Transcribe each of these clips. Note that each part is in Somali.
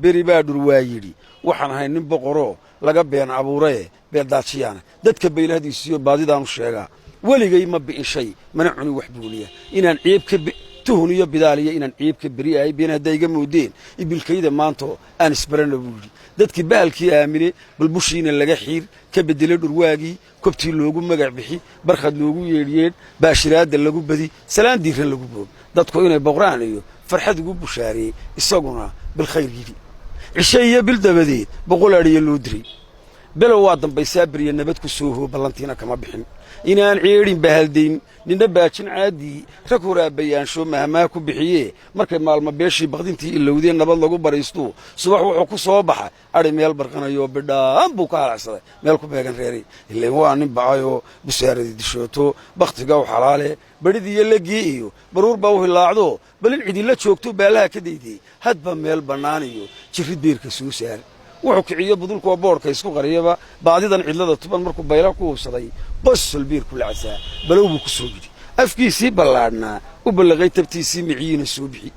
beri baa dhurwaayidhi waxaan ahay nin boqoroo laga been abuuraye beeldaajiyaana dadka baylahdiisiyo baadidaanu sheegaa weligay ma bi'in shay mana cuni wax buuniya inaan ciib ka tuhun iyo bidaaliya inaan ciib ka beri ahay been hadday iga moodeen ibilkayda maanto aan isbarana buu yidhi dadkii bahalkii aamine balbushiina laga xiir ka beddelay dhurwaagii kobtii loogu magac bixi barkhad loogu yeedhyeedh baashiraadda lagu badi salaan diiran lagu boog dadku inay boqraan iyo farxad ugu bushaareeyey isaguna bilkhayr yidhi cishe iyo bil dabadeed boqol adhiya loo diray below waa dambaysaa beriya nabad ku soo hoo ballantiina kama bixin inaan ceedhin bahaldayn ninna baajin caadii rag horaabayaansho mahmaha ku bixiyee markay maalmo beeshii baqdintii ilowdeen nabad lagu bariistu subax wuxuu ku soo baxa adhi meel barqanayo bidhaan buu ka halacsaday meel ku beegan reeray ileen waa nin bacayoo busaaradii dishooto bakhtiga u xalaale badhidii iyo legii iyo baruur baa u hilaacdo bal in cidila joogto baalaha ka daydey hadba meel bannaan iyo jirrid beerka soo saar wuxuu kiciyo budulkuwa boodhka isku qariyaba baadidan cidlada tuban markuu bayla ku hubsaday qosol biir ku lacasaa balow buu ku soo yidhi afkiisii ballaadhnaa u ballaqay tabtiisii miciyiina soo bixi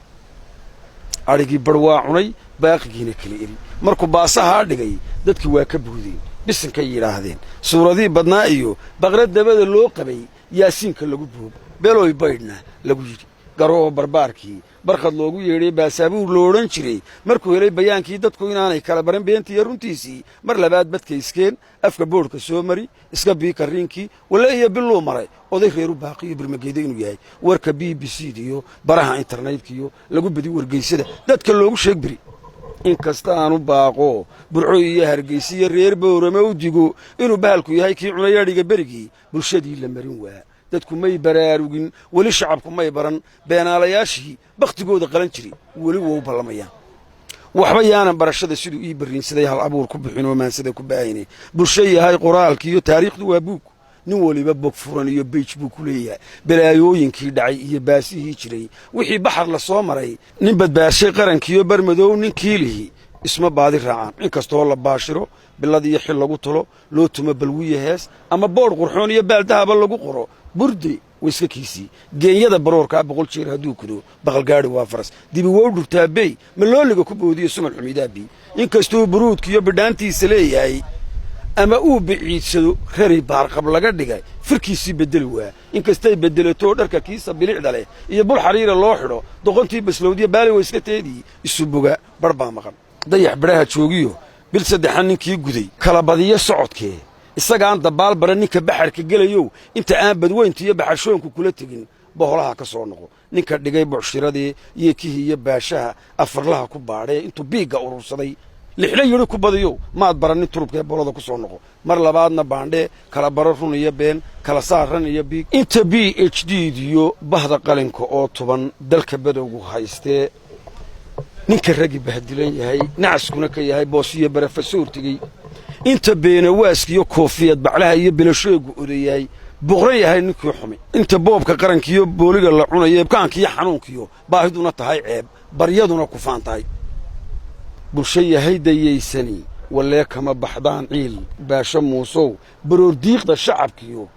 adhigii bar waa cunay baaqigiina kala eri markuu baasahaa dhigay dadkii waa ka buudeen bisinkay yidhaahdeen suuradii badnaa iyo baqra dabada loo qabay yaasiinka lagu buub beloy baydhna lagu yidhi garoo barbaarkii barkhad loogu yeedhay baasaabuur lo odhan jiray markuu helay bayaankii dadku inaanay kala baran beentii iyo runtiisii mar labaad badka iskeen afka boodhka soo mari iska bii karriinkii walla iyo billuu maray oday reeru baaqiyo birmageeda inuu yahay warka b b c da iyo baraha internetka-iyo lagu badi wargeysada dadka loogu sheeg beri in kasta aanu baaqo burco iyo hargeysa iyo reer bowrame u digo inuu bahalku yahay kii cunay adhiga berigii bulshadii la marin waa dadku may baraarugin weli shacabku may baran beenaalayaashii bakhtigooda qalan jiri weli wou ballamayaan waxba yaanan barashada siduu ii barriinsaday hal abuur ku bixinoo maansada ku ba'ayne bulsho yahay qoraalkiiyo taariikhdu waa buug nin weliba bog furan iyo beyj buu ku leeyahay balaayooyinkii dhacay iyo baasihii jiray wixii baxar la soo maray nin badbaashay qarankiiyo barmadow ninkii lihi isma baadi raacaan in kastoo la baashiro bilad iyo xil lagu talo loo tumo balwiya hees ama boodh qurxoon iyo baaldahaba lagu qoro burde wayska kiisii geenyada baroorkaa 100 jeer hadduu kudo baqalgaadhi waa faras dibi wow dhurtaa bey malooliga ku boodiyo suman xumidaabi inkastoo buruudkiiyo bidhaantiisa leeyahay ama uu biciidsado rari baarqab laga dhigay firkiisii bedeli waa inkastay bedelato dharka kiisa bilicda leh iyo bul xariira loo xidho doqontii baslowdiya baali wayska teedii isu boga bar baa maqan dayax bidhaha joogiyo bil saddexan ninkii guday kala badiyo socodkee isagaan dabaal bara ninka baxarka gelayow inta aan badweynta iyo baxarshoonku kula tegin boholaha ka soo noqo ninka dhigay bucshiradii iyo kihii iyo baashaha afarlaha ku baadhee intuu biigga urursaday lixla yidhi ku badiyow maad baranin turubkaee bolada ku soo noqo mar labaadna baandhee kala baro run iyo been kala saar ran iyo biig inta b h d diyo bahda qalinka oo tuban dalka badowgu haystee ninka raggi bahdilan yahay nacaskuna ka yahay boos iyo barafasoortigey inta beenawaaskiyo koofiyad baclaha iyo bilasheegu odayahay boqran yahay ninkii xumi inta boobka qarankiiyo booliga la cunayo ebkaankiiyo xanuunkiyo baahiduna tahay ceeb baryaduna ku faan tahay bulsho yahay dayaysani wallee kama baxdaan ciil baasho muusow baroor diiqda shacabkiyo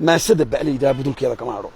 maasada ba'laydaa budulkeeda kama hadho